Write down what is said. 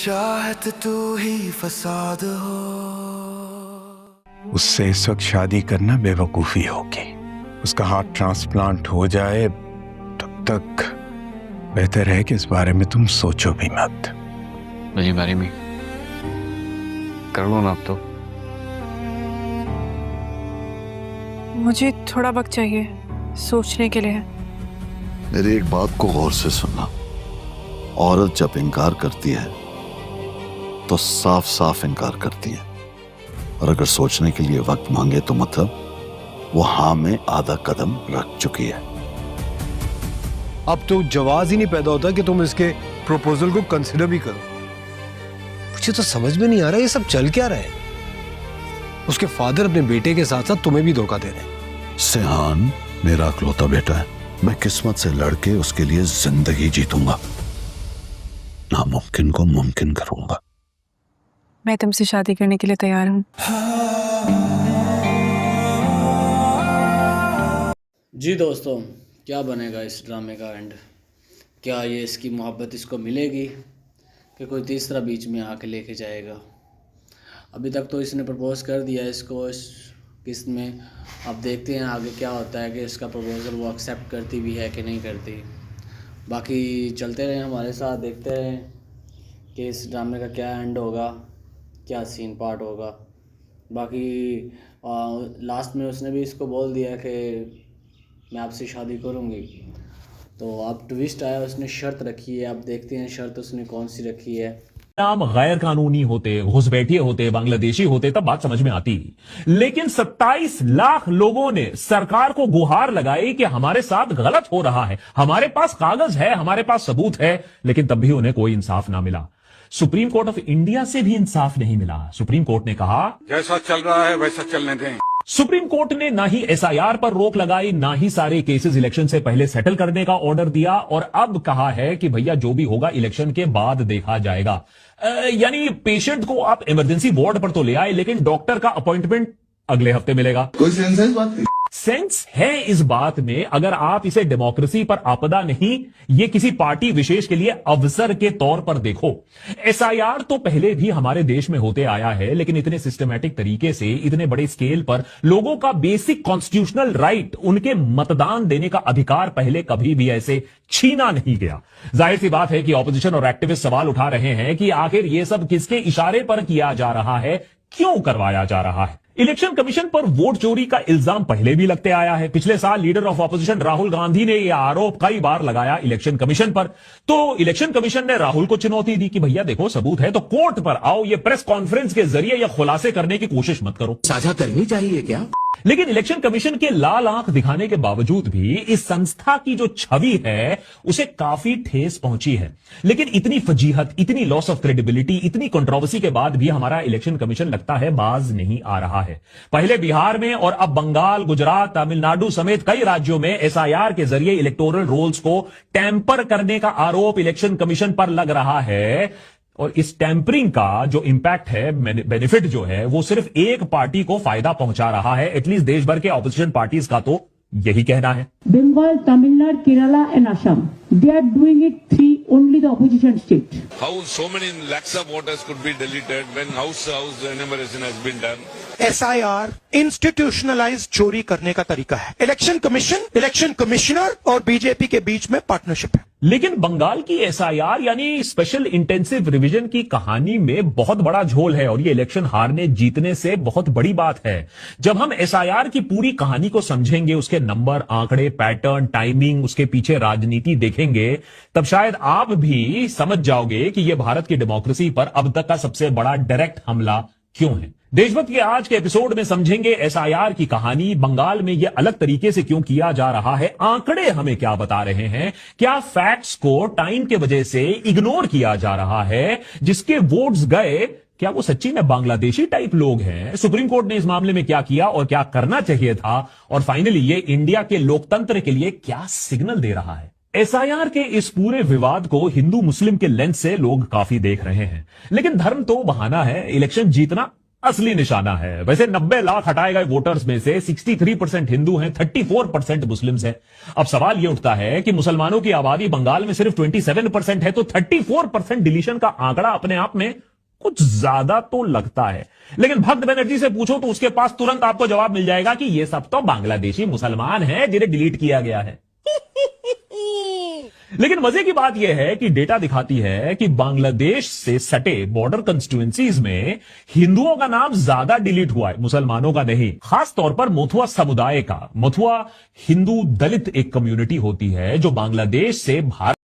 चाहत तू ही फसाद हो। उससे इस वक्त शादी करना बेवकूफी होगी। उसका हार्ट ट्रांसप्लांट हो जाए तब तक बेहतर है कि इस बारे में तुम सोचो भी मत। मुझे मैरी मी कर लो ना अब तो। मुझे थोड़ा वक्त चाहिए सोचने के लिए। मेरी एक बात को गौर से सुनना, औरत जब इनकार करती है तो साफ साफ इनकार करती है, और अगर सोचने के लिए वक्त मांगे तो मतलब वो हाँ में आधा कदम रख चुकी है। अब तो जवाब ही नहीं पैदा होता कि तुम इसके प्रपोजल को कंसिडर भी करो। मुझे तो समझ में नहीं आ रहा ये सब चल क्या रहा है। उसके फादर अपने बेटे के साथ साथ तुम्हें भी धोखा दे रहे हैं। सिहान मेरा अकलौता बेटा है, मैं किस्मत से लड़के उसके लिए जिंदगी जीतूंगा, नामुमकिन को मुमकिन करूंगा। मैं तुमसे शादी करने के लिए तैयार हूँ। जी दोस्तों, क्या बनेगा इस ड्रामे का एंड? क्या ये इसकी मोहब्बत इसको मिलेगी कि कोई तीसरा बीच में आके लेके जाएगा? अभी तक तो इसने प्रपोज़ कर दिया इसको इस किस्त में। अब देखते हैं आगे क्या होता है कि इसका प्रपोज़ल वो एक्सेप्ट करती भी है कि नहीं करती। बाकी चलते रहें हमारे साथ, देखते रहें कि इस ड्रामे का क्या एंड होगा, क्या सीन पार्ट होगा। बाकी लास्ट में उसने भी इसको बोल दिया कि मैं आपसे शादी करूंगी। तो अब ट्विस्ट आया, उसने शर्त रखी है। अब देखते हैं शर्त उसने कौन सी रखी है। नाम गैर कानूनी होते, घुसपैठिए होते, बांग्लादेशी होते तब बात समझ में आती, लेकिन 27 लाख लोगों ने सरकार को गुहार लगाई कि हमारे साथ गलत हो रहा है, हमारे पास कागज है, हमारे पास सबूत है, लेकिन तब भी उन्हें कोई इंसाफ ना मिला। सुप्रीम कोर्ट ऑफ इंडिया से भी इंसाफ नहीं मिला। सुप्रीम कोर्ट ने कहा जैसा चल रहा है वैसा चलने दें। सुप्रीम कोर्ट ने ना ही एसआईआर पर रोक लगाई, ना ही सारे केसेस इलेक्शन से पहले सेटल करने का ऑर्डर दिया, और अब कहा है कि भैया जो भी होगा इलेक्शन के बाद देखा जाएगा। यानी पेशेंट को आप इमरजेंसी वार्ड पर तो ले आए, लेकिन डॉक्टर का अपॉइंटमेंट अगले हफ्ते मिलेगा। कोई सेंस है इस बात की? सेंस है इस बात में अगर आप इसे डेमोक्रेसी पर आपदा नहीं, ये किसी पार्टी विशेष के लिए अवसर के तौर पर देखो। एसआईआर तो पहले भी हमारे देश में होते आया है, लेकिन इतने सिस्टमैटिक तरीके से, इतने बड़े स्केल पर लोगों का बेसिक कॉन्स्टिट्यूशनल राइट, उनके मतदान देने का अधिकार पहले कभी भी ऐसे छीना नहीं गया। जाहिर सी बात है कि ऑपोजिशन और एक्टिविस्ट सवाल उठा रहे हैं कि आखिर यह सब किसके इशारे पर किया जा रहा है, क्यों करवाया जा रहा है। इलेक्शन कमीशन पर वोट चोरी का इल्जाम पहले भी लगते आया है। पिछले साल leader of opposition Rahul Gandhi ने यह आरोप कई बार लगाया इलेक्शन कमीशन पर, तो इलेक्शन कमीशन ने राहुल को चुनौती दी कि भैया देखो सबूत है तो कोर्ट पर आओ, ये प्रेस कॉन्फ्रेंस के जरिए यह खुलासे करने की कोशिश मत करो। साझा करनी चाहिए क्या? लेकिन इलेक्शन कमीशन के लाल आंख दिखाने के बावजूद भी इस संस्था की जो छवि है उसे काफी ठेस पहुंची है। लेकिन इतनी फजीहत, इतनी लॉस ऑफ क्रेडिबिलिटी, इतनी कंट्रोवर्सी के बाद भी हमारा इलेक्शन कमीशन लगता है बाज नहीं आ रहा है। पहले बिहार में और अब बंगाल, गुजरात, तमिलनाडु समेत कई राज्यों में एसआईआर के जरिए इलेक्टोरल रोल्स को टैंपर करने का आरोप इलेक्शन कमीशन पर लग रहा है, और इस टैंपरिंग का जो इंपैक्ट है, बेनिफिट जो है, वो सिर्फ एक पार्टी को फायदा पहुंचा रहा है। एटलीस्ट देश भर के ऑपोजिशन पार्टीज का तो यही कहना है। Bengal, Tamil Nadu, Kerala and Assam, they are doing it through only the opposition state. How so many lakhs of voters could be deleted when house enumeration has been done? SIR institutionalise चोरी करने का तरीका है। Election commission, election commissioner और BJP के बीच में partnership है। लेकिन बंगाल की एसआईआर यानी स्पेशल इंटेंसिव रिवीजन की कहानी में बहुत बड़ा झोल है, और ये इलेक्शन हारने जीतने से बहुत बड़ी बात है। जब हम एसआईआर की पूरी कहानी को समझेंगे, उसके नंबर, आंकड़े, पैटर्न, टाइमिंग, उसके पीछे राजनीति देखेंगे, तब शायद आप भी समझ जाओगे कि यह भारत की डेमोक्रेसी पर अब तक का सबसे बड़ा डायरेक्ट हमला क्यों है। देशभक्त के आज के एपिसोड में समझेंगे एसआईआर की कहानी, बंगाल में यह अलग तरीके से क्यों किया जा रहा है, आंकड़े हमें क्या बता रहे हैं, क्या फैक्ट्स को टाइम के वजह से इग्नोर किया जा रहा है, जिसके वोट्स गए क्या वो सच्ची में बांग्लादेशी टाइप लोग हैं, सुप्रीम कोर्ट ने इस मामले में क्या किया और क्या करना चाहिए था, और फाइनली ये इंडिया के लोकतंत्र के लिए क्या सिग्नल दे रहा है। एसआईआर के इस पूरे विवाद को हिंदू मुस्लिम के लेंस से लोग काफी देख रहे हैं, लेकिन धर्म तो बहाना है, इलेक्शन जीतना असली निशाना है। वैसे 90 लाख हटाए गए वोटर्स में से 63% हिंदू हैं, 34% मुस्लिम्स हैं। अब सवाल यह उठता है कि मुसलमानों की आबादी बंगाल में सिर्फ 27% है, तो 34% डिलीशन का आंकड़ा अपने आप में कुछ ज्यादा तो लगता है। लेकिन भक्त बनर्जी से पूछो तो उसके पास तुरंत आपको जवाब मिल जाएगा कि ये सब तो बांग्लादेशी मुसलमान हैं जिन्हें डिलीट किया गया है। लेकिन मजे की बात यह है कि डेटा दिखाती है कि बांग्लादेश से सटे बॉर्डर कंस्टिट्यूएंसीज में हिंदुओं का नाम ज्यादा डिलीट हुआ है, मुसलमानों का नहीं। खास तौर पर मथुआ समुदाय का। मथुआ हिंदू दलित एक कम्युनिटी होती है जो बांग्लादेश से भारत